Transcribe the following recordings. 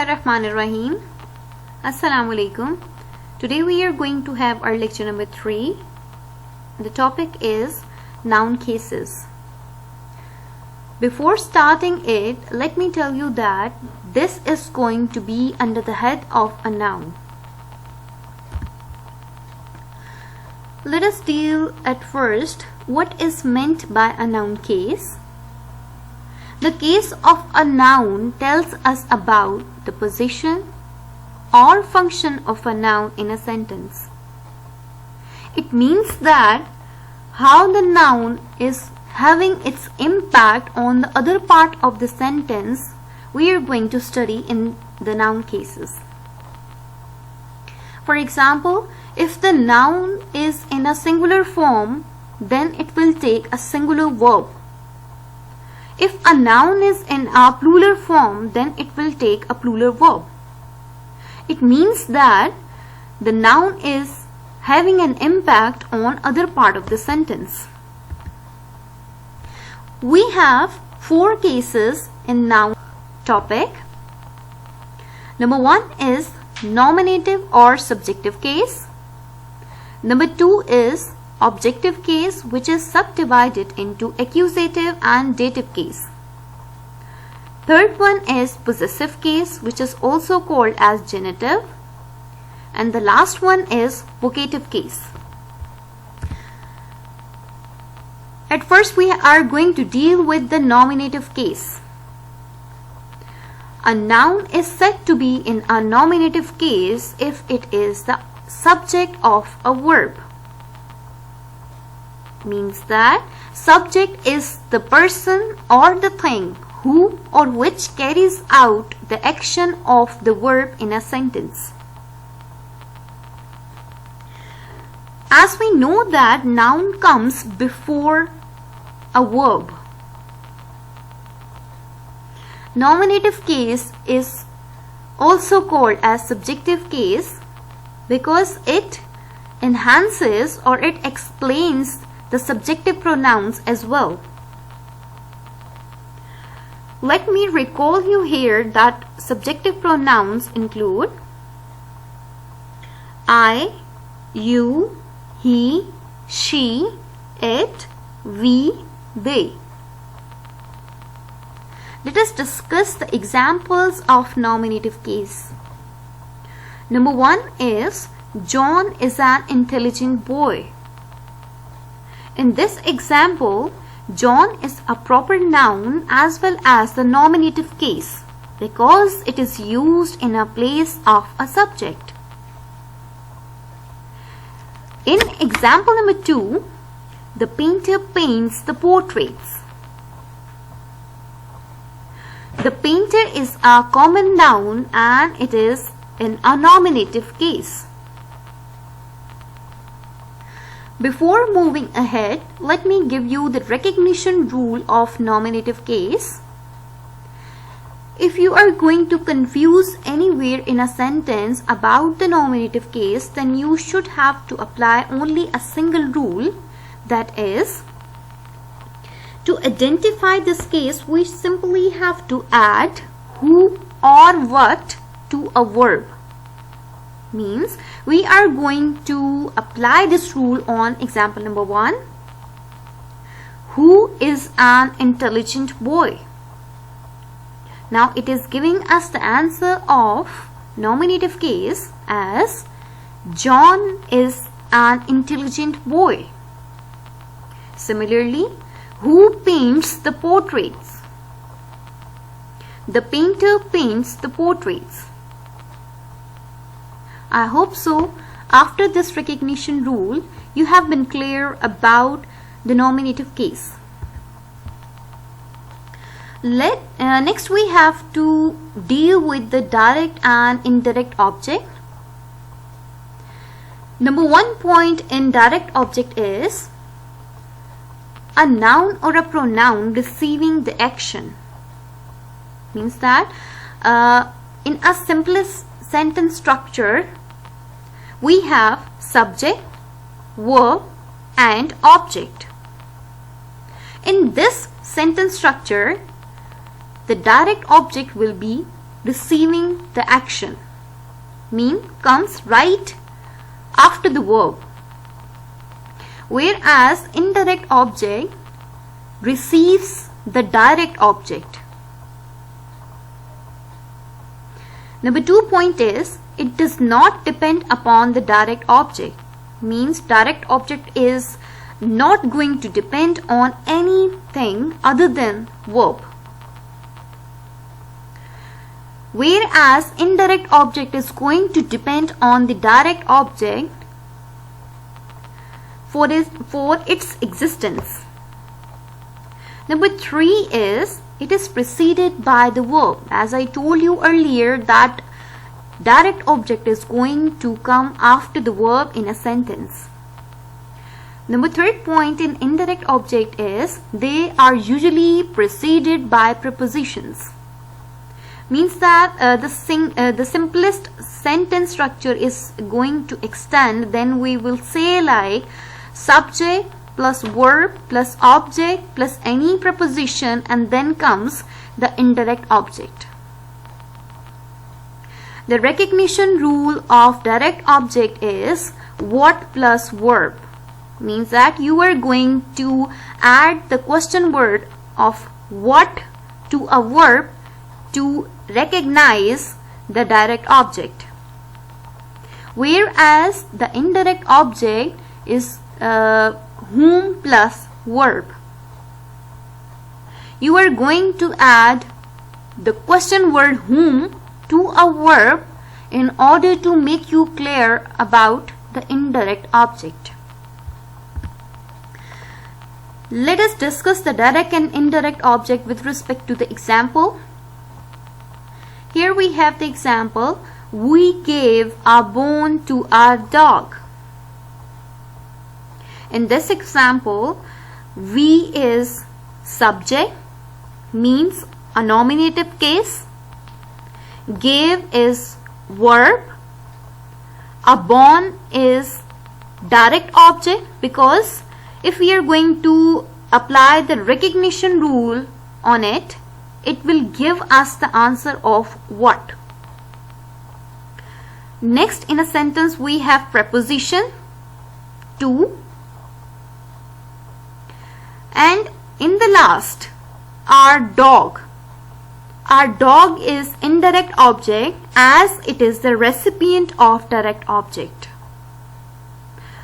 Bismillahirrahmanirrahim. Assalamu alaikum. Today we are going to have our lecture number 3. The topic is noun cases. Before starting it, let me tell you that this is going to be under the head of a noun. Let us deal at first what is meant by a noun case. The case of a noun tells us about the position or function of a noun in a sentence. It means that how the noun is having its impact on the other part of the sentence we are going to study in the noun cases. For example, if the noun is in a singular form, then it will take a singular verb. If a noun is in a plural form, then it will take a plural verb. It means that the noun is having an impact on other part of the sentence. We have 4 cases in noun topic. Number 1 is nominative or subjective case. Number 2 is objective case, which is subdivided into accusative and dative case. Third one is possessive case, which is also called as genitive. And the last one is vocative case. At first we are going to deal with the nominative case. A noun is said to be in a nominative case if it is the subject of a verb. Means that subject is the person or the thing who or which carries out the action of the verb in a sentence. As we know that noun comes before a verb. Nominative case is also called as subjective case because it enhances or it explains the subjective pronouns as well. Let me recall you here that subjective pronouns include I, you, he, she, it, we, they. Let us discuss the examples of nominative case. Number 1 is John is an intelligent boy. In this example, John is a proper noun as well as the nominative case because it is used in a place of a subject. In example number 2, the painter paints the portraits. The painter is a common noun and it is in a nominative case. Before moving ahead, let me give you the recognition rule of nominative case. If you are going to confuse anywhere in a sentence about the nominative case, then you should have to apply only a single rule, that is, to identify this case, we simply have to add who or what to a verb. Means we are going to apply this rule on example number 1. Who is an intelligent boy? Now it is giving us the answer of nominative case as John is an intelligent boy. Similarly, who paints the portraits? The painter paints the portraits. I hope so. After this recognition rule, you have been clear about the nominative case. Next we have to deal with the direct and indirect object. Number 1 point in direct object is a noun or a pronoun receiving the action. Means that in a simplest sentence structure, we have subject, verb and object. In this sentence structure, the direct object will be receiving the action, comes right after the verb, whereas indirect object receives the direct object. Number 2 point is, it does not depend upon the direct object. Direct object is not going to depend on anything other than verb. Whereas indirect object is going to depend on the direct object for its existence. Number 3 is, it is preceded by the verb. As I told you earlier that direct object is going to come after the verb in a sentence. Number 3rd point in indirect object is, they are usually preceded by prepositions. That the simplest sentence structure is going to extend, then we will say like subject plus verb plus object plus any preposition, and then comes the indirect object. The recognition rule of direct object is what plus verb. That you are going to add the question word of what to a verb to recognize the direct object. Whereas the indirect object is whom plus verb. You are going to add the question word whom to a verb in order to make you clear about the indirect object. Let us discuss the direct and indirect object with respect to the example. Here we have the example, we gave a bone to our dog. In this example, we is subject, means a nominative case. Gave is verb. A bone is direct object, because if we are going to apply the recognition rule on it, it will give us the answer of what. Next, in a sentence we have preposition to, and in the last, our dog. Our dog is indirect object as it is the recipient of direct object.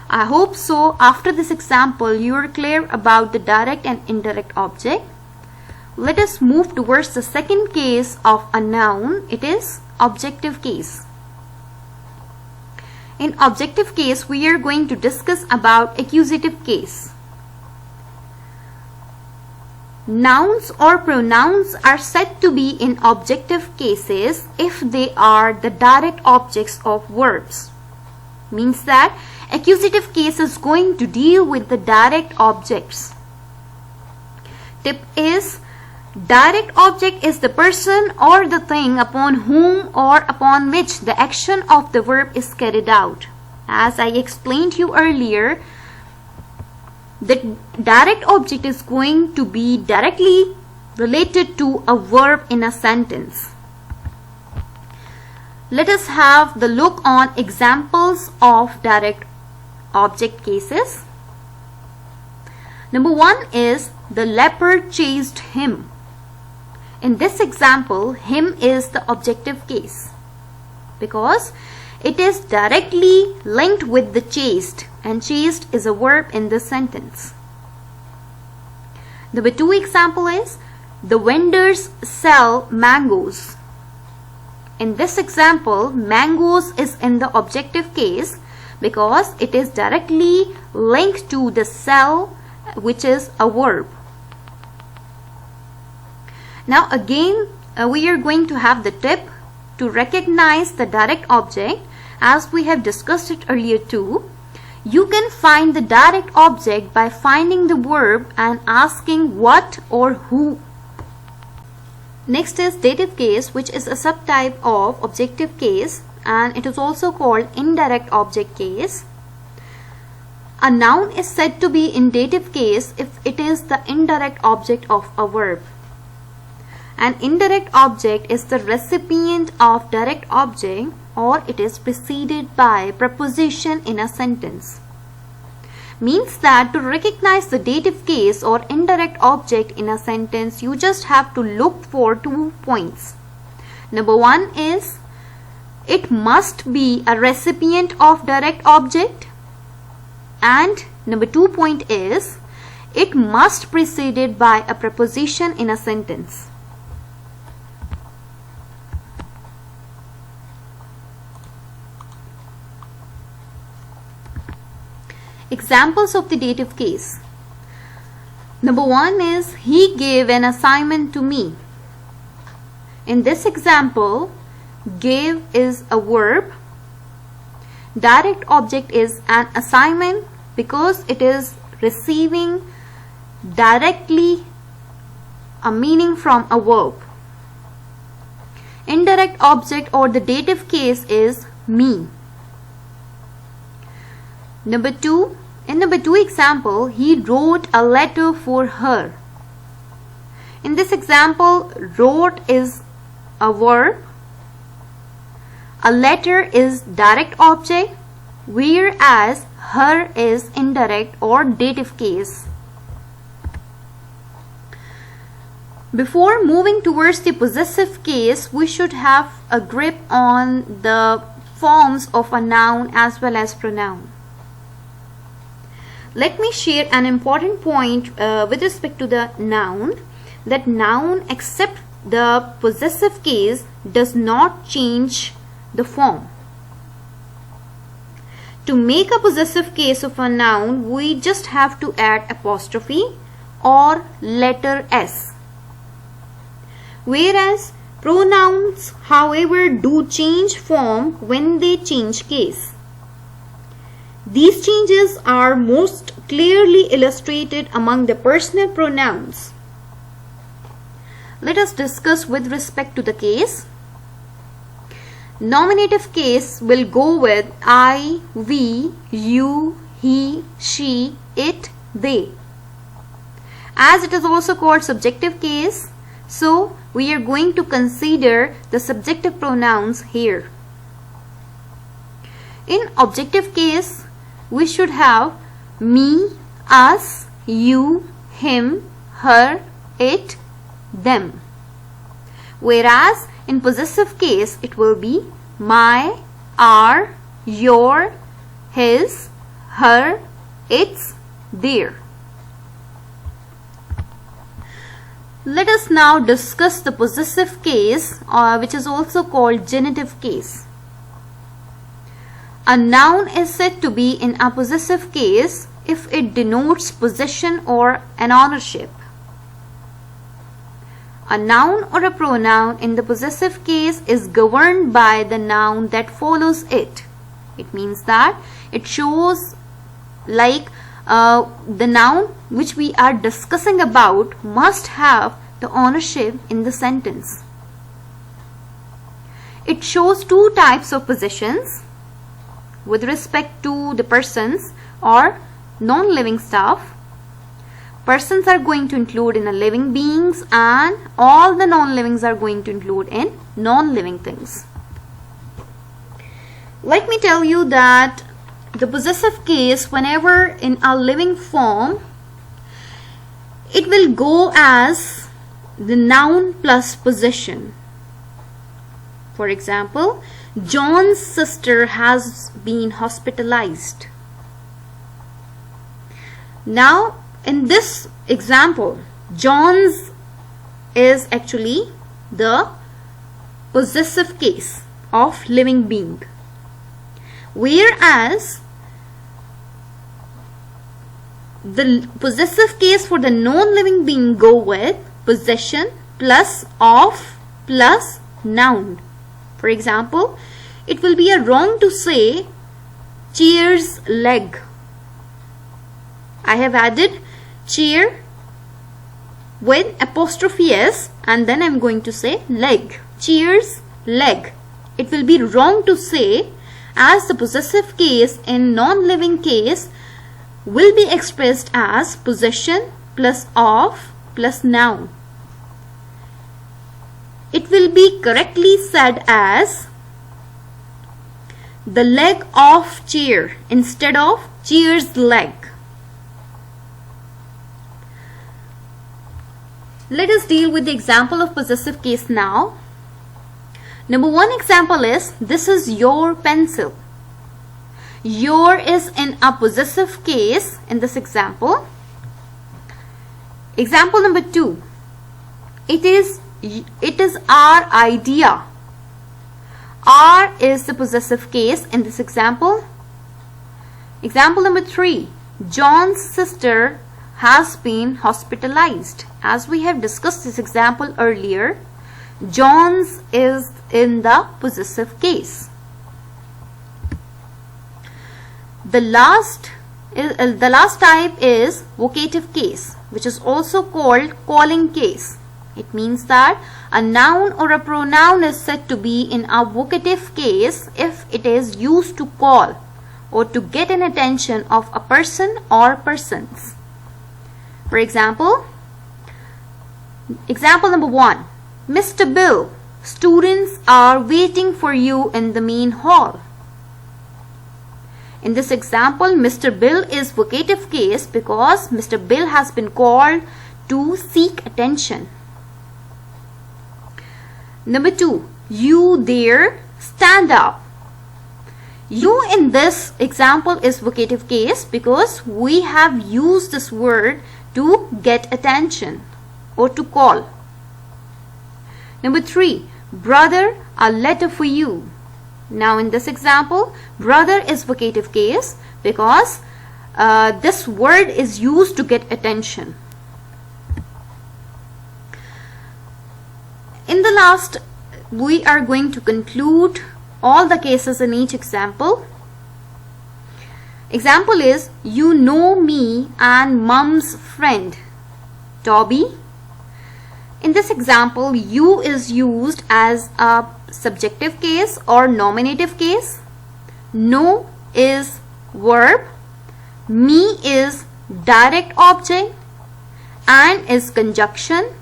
I hope so after this example you are clear about the direct and indirect object. Let us move towards the second case of a noun. It is objective case. In objective case, we are going to discuss about accusative case. Nouns or pronouns are said to be in objective cases if they are the direct objects of verbs. That accusative case is going to deal with the direct objects. Tip is, direct object is the person or the thing upon whom or upon which the action of the verb is carried out. As I explained to you earlier, the direct object is going to be directly related to a verb in a sentence. Let us have the look on examples of direct object cases. Number 1 is, the leopard chased him. In this example, him is the objective case because it is directly linked with the chased, and chased is a verb in this sentence. Number 2 example is, the vendors sell mangoes. In this example, mangoes is in the objective case because it is directly linked to the sell, which is a verb. Now again, we are going to have the tip to recognize the direct object. As we have discussed it earlier too, you can find the direct object by finding the verb and asking what or who. Next is dative case, which is a subtype of objective case, and it is also called indirect object case. A noun is said to be in dative case if it is the indirect object of a verb. An indirect object is the recipient of direct object, or it is preceded by preposition in a sentence. Means that to recognize the dative case or indirect object in a sentence, you just have to look for 2 points. Number 1 is it must be a recipient of direct object, and number 2 point is it must preceded by a preposition in a sentence. Examples of the dative case. Number 1 is he gave an assignment to me. In this example, gave is a verb. Direct object is an assignment because it is receiving directly a meaning from a verb. Indirect object or the dative case is me. Number 2, in number 2 example, he wrote a letter for her. In this example, wrote is a verb. A letter is direct object, whereas her is indirect or dative case. Before moving towards the possessive case, we should have a grip on the forms of a noun as well as pronoun. Let me share an important point with respect to the noun, that noun except the possessive case does not change the form. To make a possessive case of a noun, we just have to add apostrophe or letter S. Whereas pronouns, however, do change form when they change case. These changes are most clearly illustrated among the personal pronouns. Let us discuss with respect to the case. Nominative case will go with I, we, you, he, she, it, they. As it is also called subjective case, so we are going to consider the subjective pronouns here. In objective case, we should have me, us, you, him, her, it, them. Whereas in possessive case, it will be my, our, your, his, her, its, their. Let us now discuss the possessive case, which is also called genitive case. A noun is said to be in a possessive case if it denotes possession or an ownership. A noun or a pronoun in the possessive case is governed by the noun that follows it. It means that it shows like the noun which we are discussing about must have the ownership in the sentence. It shows 2 types of possessions with respect to the persons or non-living stuff. Persons are going to include in the living beings, and all the non-livings are going to include in non-living things. Let me tell you that the possessive case, whenever in a living form, it will go as the noun plus possession. For example, John's sister has been hospitalized. Now, in this example, John's is actually the possessive case of living being. Whereas the possessive case for the non-living being go with possession plus of plus noun. For example, it will be a wrong to say chair's leg. I have added chair with apostrophe s and then I'm going to say leg. Chair's leg. It will be wrong to say, as the possessive case in non-living case will be expressed as possession plus of plus noun. it will be correctly said as the leg of chair instead of chair's leg. Let us deal with the example of possessive case now. Number one example is, this is your pencil. Your is in a possessive case in this example. Example number two, it is our idea. Our is the possessive case in this example. Example number three, John's sister has been hospitalized. As we have discussed this example earlier, John's is in the possessive case. The last type is vocative case, which is also called calling case. It means that a noun or a pronoun is said to be in a vocative case if it is used to call or to get an attention of a person or persons. For example, example number one, Mr. Bill, students are waiting for you in the main hall. In this example, Mr. Bill is vocative case because Mr. Bill has been called to seek attention. Number two, you there, stand up. You in this example is vocative case because we have used this word to get attention or to call. Number three, brother, a letter for you. Now in this example, brother is vocative case because this word is used to get attention. In the last, we are going to conclude all the cases in each example. Example is, you know me and Mum's friend, Toby. In this example, you is used as a subjective case or nominative case. Know is verb. Me is direct object and is conjunction.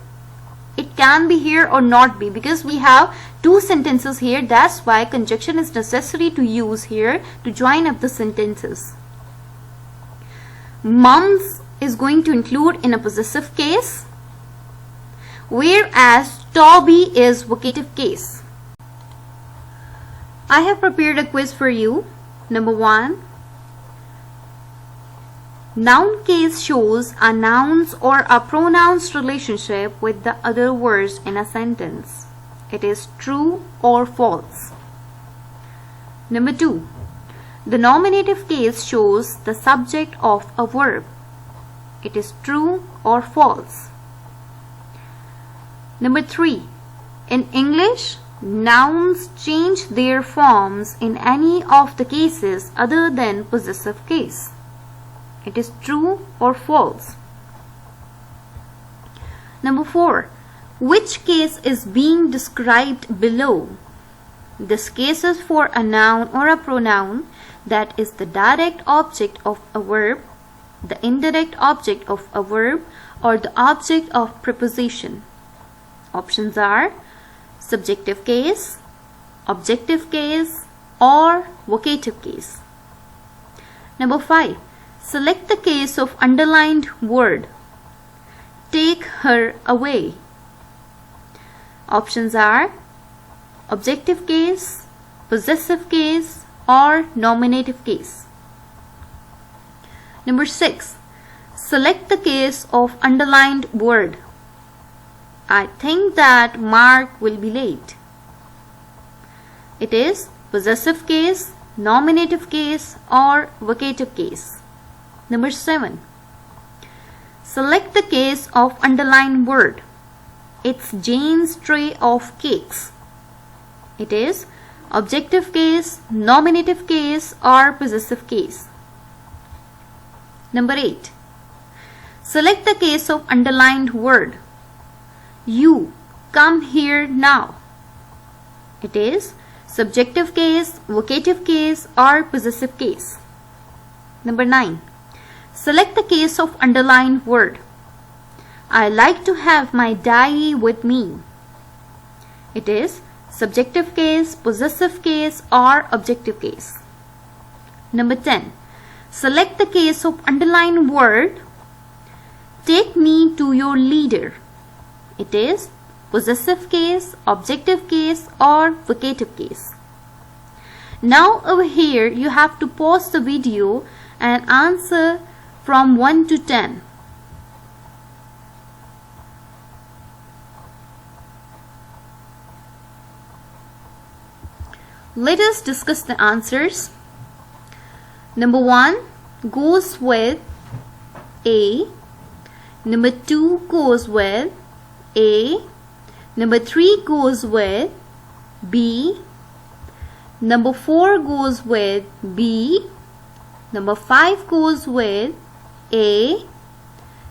It can be here or not be because we have two sentences here. That's why conjunction is necessary to use here to join up the sentences. Mums is going to include in a possessive case, whereas Toby is vocative case. I have prepared a quiz for you. Number one, noun case shows a noun's or a pronoun's relationship with the other words in a sentence. It is true or false. Number two, the nominative case shows the subject of a verb. It is true or false. Number three, in English, nouns change their forms in any of the cases other than possessive case. It is true or false. Number four, which case is being described below? This case is for a noun or a pronoun that is the direct object of a verb, the indirect object of a verb, or the object of preposition. Options are subjective case, objective case, or vocative case. Number five, select the case of underlined word. Take her away. Options are objective case, possessive case, or nominative case. Number six, select the case of underlined word. I think that Mark will be late. It is possessive case, nominative case, or vocative case. Number seven, select the case of underlined word. It's Jane's tray of cakes. It is objective case, nominative case, or possessive case. Number eight, select the case of underlined word. You come here now. It is subjective case, vocative case, or possessive case. Number nine, select the case of underlined word. I like to have my diary with me. It is subjective case, possessive case, or objective case. Number 10. Select the case of underlined word. Take me to your leader. It is possessive case, objective case, or vocative case. Now over here you have to pause the video and answer from 1 to 10. Let us discuss the answers. Number 1 goes with A. Number 2 goes with A. Number 3 goes with B. Number 4 goes with B. Number 5 goes with A.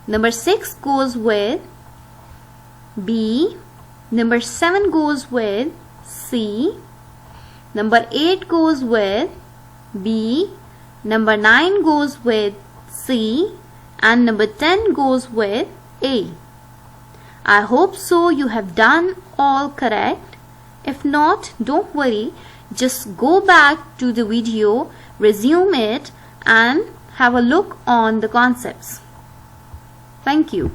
Number 6 goes with B. Number 7 goes with C. Number 8 goes with B. Number 9 goes with C. And number 10 goes with A. I hope so you have done all correct. If not, don't worry. Just go back to the video, resume it, and have a look on the concepts. Thank you.